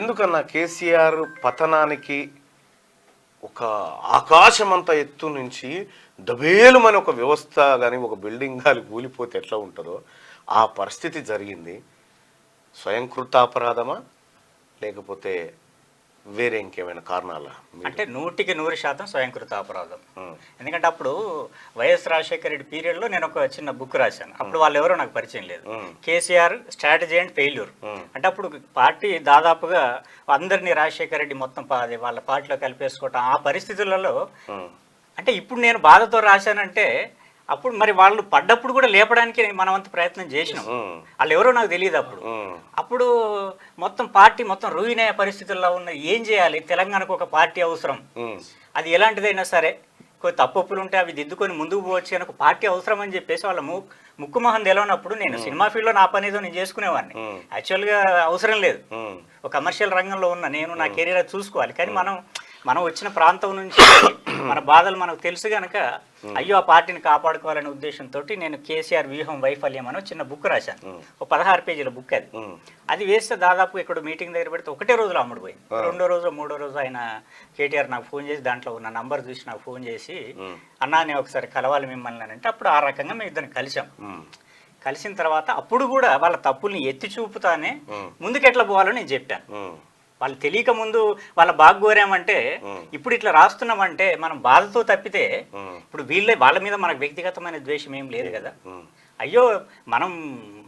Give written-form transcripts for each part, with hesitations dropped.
ఎందుకన్నా కేసీఆర్ పతనానికి ఒక ఆకాశమంత ఎత్తు నుంచి దబేలుమని ఒక వ్యవస్థ కానీ ఒక బిల్డింగ్ కానీ కూలిపోతే ఎట్లా ఉంటుందో ఆ పరిస్థితి జరిగింది. స్వయంకృతాపరాధమా లేకపోతే వేరే ఇంకేమైనా కారణాలా? అంటే 100% స్వయంకృత అపరాధం. ఎందుకంటే అప్పుడు వైఎస్ రాజశేఖర రెడ్డి పీరియడ్లో నేను ఒక చిన్న బుక్ రాశాను. అప్పుడు వాళ్ళు ఎవరో నాకు పరిచయం లేదు. KCR strategy and failure. అంటే అప్పుడు పార్టీ దాదాపుగా అందరినీ రాజశేఖర రెడ్డి మొత్తం వాళ్ళ పార్టీలో కలిపేసుకోవటం ఆ పరిస్థితులలో, అంటే ఇప్పుడు నేను బాధతో రాశానంటే అప్పుడు మరి వాళ్ళు పడ్డప్పుడు కూడా లేపడానికి మనం అంత ప్రయత్నం చేసినాం. వాళ్ళు ఎవరో నాకు తెలియదు. అప్పుడు మొత్తం పార్టీ మొత్తం రూయిన్ అయ్యే పరిస్థితుల్లో ఉన్న, ఏం చేయాలి, తెలంగాణకు ఒక పార్టీ అవసరం, అది ఎలాంటిదైనా సరే కొన్ని తప్పులు ఉంటే అవి దిద్దుకొని ముందుకు పోవచ్చు అని ఒక పార్టీ అవసరం అని చెప్పేసి వాళ్ళ ముక్కు మొహం తెలవనప్పుడు నేను సినిమా ఫీల్డ్లో నా పని ఏదో నేను చేసుకునేవాడిని. యాక్చువల్గా అవసరం లేదు, ఒక కమర్షియల్ రంగంలో ఉన్న నేను నా కెరీర్ చూసుకోవాలి. కానీ మనం వచ్చిన ప్రాంతం నుంచి మన బాధలు మనకు తెలుసు కనుక అయ్యో ఆ పార్టీని కాపాడుకోవాలనే ఉద్దేశంతో నేను కేసీఆర్ వ్యూహం వైఫల్యం అని చిన్న బుక్ రాశాను. ఒక 16 పేజీల బుక్. అది వేస్తే దాదాపు ఇక్కడ మీటింగ్ దగ్గర పెడితే ఒకటే రోజులో అమ్ముడుపోయింది. 2వ రోజు 3వ రోజు ఆయన కేటీఆర్ నాకు ఫోన్ చేసి దాంట్లో ఉన్న నంబర్ చూసి నాకు ఫోన్ చేసి అన్నా నేను ఒకసారి కలవాలి మిమ్మల్ని అని అంటే అప్పుడు ఆ రకంగా మేము ఇద్దరిని కలిసాం. కలిసిన తర్వాత అప్పుడు కూడా వాళ్ళ తప్పుల్ని ఎత్తి చూపుతానే ముందుకు ఎట్లా పోవాలో నేను చెప్పాను. వాళ్ళు తెలియక ముందు వాళ్ళ బాగోరామంటే ఇప్పుడు ఇట్లా రాస్తున్నామంటే మనం బాధతో తప్పితే ఇప్పుడు వాళ్ళ మీద మనకు వ్యక్తిగతమైన ద్వేషం ఏం లేదు కదా. అయ్యో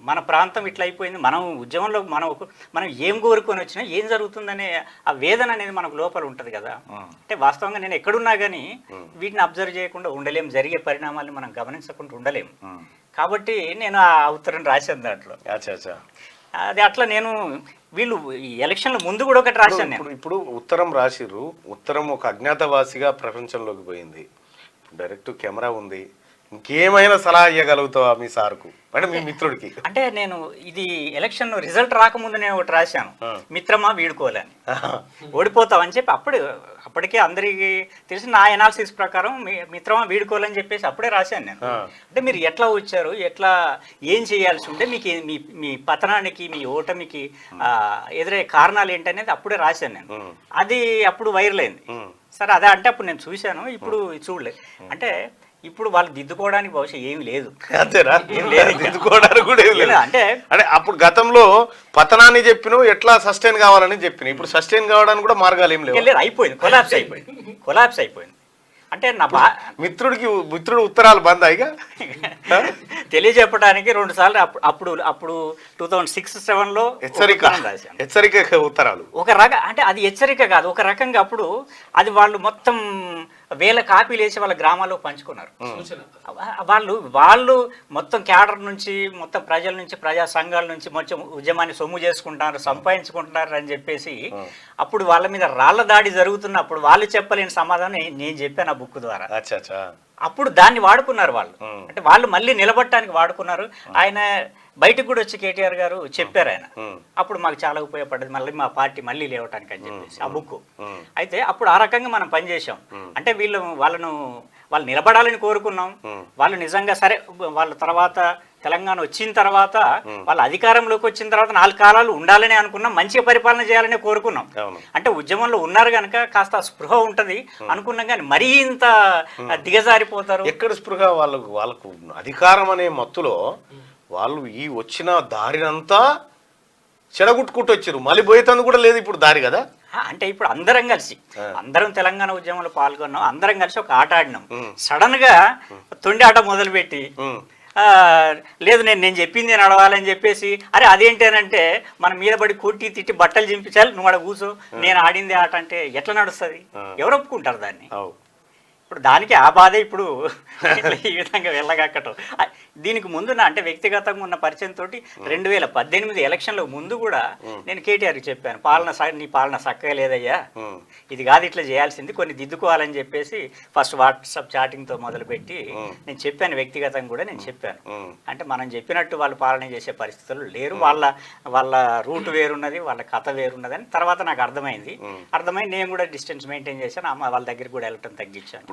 మన ప్రాంతం ఇట్లా అయిపోయింది, మనం ఉద్యమంలో మనం ఏం కోరుకొని వచ్చినా ఏం జరుగుతుందనే ఆ వేదన అనేది మనకు లోపల ఉంటుంది కదా. అంటే వాస్తవంగా నేను ఎక్కడున్నా కానీ వీటిని అబ్జర్వ్ చేయకుండా ఉండలేం, జరిగే పరిణామాలను మనం గమనించకుండా ఉండలేం. కాబట్టి నేను ఆ ఉత్తరం రాశాను దాంట్లో. అది అట్లా నేను వీళ్ళు ఈ ఎలక్షన్ల ముందు కూడా ఒకటి రాశాను నేను. ఇప్పుడు ఉత్తరం రాసిర్రు, ఉత్తరం ఒక అజ్ఞాతవాసిగా ప్రపంచంలోకి పోయింది. డైరెక్ట్ కెమెరా ఉంది, ఇంకేమైనా సలహా ఇవ్వగలుగుతావా మీ సార్కు అంటే మీ మిత్రుడికి? అంటే నేను ఇది ఎలక్షన్ రిజల్ట్ రాకముందు నేను ఒకటి రాశాను, మిత్రమా వీడుకోవాలని, ఓడిపోతావని చెప్పి అప్పటికే అందరికీ తెలిసి నా ఎనాలిసిస్ ప్రకారం మిత్రమా వీడుకోవాలని చెప్పేసి అప్పుడే రాశాను నేను. అంటే మీరు ఎట్లా వచ్చారు, ఎట్లా ఏం చేయాల్సి ఉంటే మీకు మీ పతనానికి మీ ఓటమికి ఎదురయ్యే కారణాలు ఏంటనేది అప్పుడే రాశాను నేను. అది అప్పుడు వైరల్ అయింది. సరే అదే అంటే అప్పుడు నేను చూశాను, ఇప్పుడు చూడలేదు. అంటే ఇప్పుడు వాళ్ళు దిద్దుకోవడానికి బహుశా ఏమి లేదు. అంతేనా? దిద్దుకోవడానికి కూడా ఏమి లేదు. అంటే అప్పుడు గతంలో పతనాన్ని చెప్పిన ఎట్లా సస్టైన్ కావాలని చెప్పిన, ఇప్పుడు సస్టైన్ కావడానికి కూడా మార్గాలు ఏం లేవు. అయిపోయింది, కొలాప్స్ అయిపోయింది. అంటే నా మిత్రుడు ఉత్తరాలు బంద్ ఇక తెలియజెప్పడానికి 2 సార్లు అప్పుడు 2006-07లో హెచ్చరిక ఉత్తరాలు. ఒక అంటే అది హెచ్చరిక కాదు, ఒక రకంగా అప్పుడు అది వాళ్ళు మొత్తం వేల కాపీలు వేసి వాళ్ళ గ్రామాల్లో పంచుకున్నారు. వాళ్ళు మొత్తం క్యాడర్ నుంచి, మొత్తం ప్రజల నుంచి, ప్రజా సంఘాల నుంచి మొత్తం ఉద్యమాన్ని సొమ్ము చేసుకుంటున్నారు, సంపాదించుకుంటున్నారు అని చెప్పేసి అప్పుడు వాళ్ళ మీద రాళ్ల దాడి జరుగుతున్నప్పుడు వాళ్ళు చెప్పలేని సమాధానం నేను చెప్పాను ఆ బుక్ ద్వారా. అప్పుడు దాన్ని వాడుకున్నారు వాళ్ళు. అంటే వాళ్ళు మళ్ళీ నిలబడటానికి వాడుకున్నారు. ఆయన బయటకు కూడా వచ్చి కేటీఆర్ గారు చెప్పారు ఆయన, అప్పుడు మాకు చాలా ఉపయోగపడ్డది మళ్ళీ మా పార్టీ మళ్ళీ లేవటానికి అని చెప్పేసి ఆ బుక్. అయితే అప్పుడు ఆ రకంగా మనం పనిచేసాం. అంటే వాళ్ళు నిలబడాలని కోరుకున్నాం. వాళ్ళు నిజంగా సరే వాళ్ళ తర్వాత తెలంగాణ వచ్చిన తర్వాత వాళ్ళ అధికారంలోకి వచ్చిన తర్వాత 4 కాలాలు ఉండాలని అనుకున్నాం, మంచిగా పరిపాలన చేయాలని కోరుకున్నాం. అంటే ఉద్యమంలో ఉన్నారు కనుక కాస్త స్పృహ ఉంటది అనుకున్నాం, కానీ మరీ ఇంత దిగజారిపోతారు. ఎక్కడ స్పృహ? వాళ్ళకు అధికారం అనే మత్తులో వాళ్ళు ఈ వచ్చిన దారినంతా చెడగొట్టుకుంటూ వచ్చారు, మళ్ళీ పోయేతందుకు కూడా లేదు ఇప్పుడు దారి కదా. అంటే ఇప్పుడు అందరం తెలంగాణ ఉద్యమంలో పాల్గొన్నాం, అందరం కలిసి ఒక ఆట ఆడినాం. సడన్ గా తొండి ఆట మొదలుపెట్టి లేదు నేను చెప్పింది నడవాలని చెప్పేసి, అరే అదేంటేనంటే మన మీద పడి కొట్టి తిట్టి బట్టలు చింపించాలి, నువ్వు అక్కడ కూర్చో, నేను ఆడింది ఆట అంటే ఎట్లా నడుస్తుంది? ఎవరు ఒప్పుకుంటారు దాన్ని? ఇప్పుడు దానికి ఆ బాధే ఇప్పుడు ఈ విధంగా వెళ్ళగక్కటం. దీనికి ముందు అంటే వ్యక్తిగతంగా ఉన్న పరిచయంతో 2018 ఎలక్షన్లకు ముందు కూడా నేను కేటీఆర్కి చెప్పాను, నీ పాలన చక్కగా లేదయ్యా, ఇది కాదు ఇట్లా చేయాల్సింది, కొన్ని దిద్దుకోవాలని చెప్పేసి ఫస్ట్ వాట్సాప్ చాటింగ్తో మొదలుపెట్టి నేను చెప్పాను. వ్యక్తిగతంగా కూడా నేను చెప్పాను. అంటే మనం చెప్పినట్టు వాళ్ళు పాలన చేసే పరిస్థితులు లేరు, వాళ్ళ రూట్ వేరున్నది, వాళ్ళ కథ వేరున్నదని తర్వాత నాకు అర్థమైంది. నేను కూడా డిస్టెన్స్ మెయింటైన్ చేశాను, వాళ్ళ దగ్గరికి కూడా వెళ్ళటం తగ్గించాను.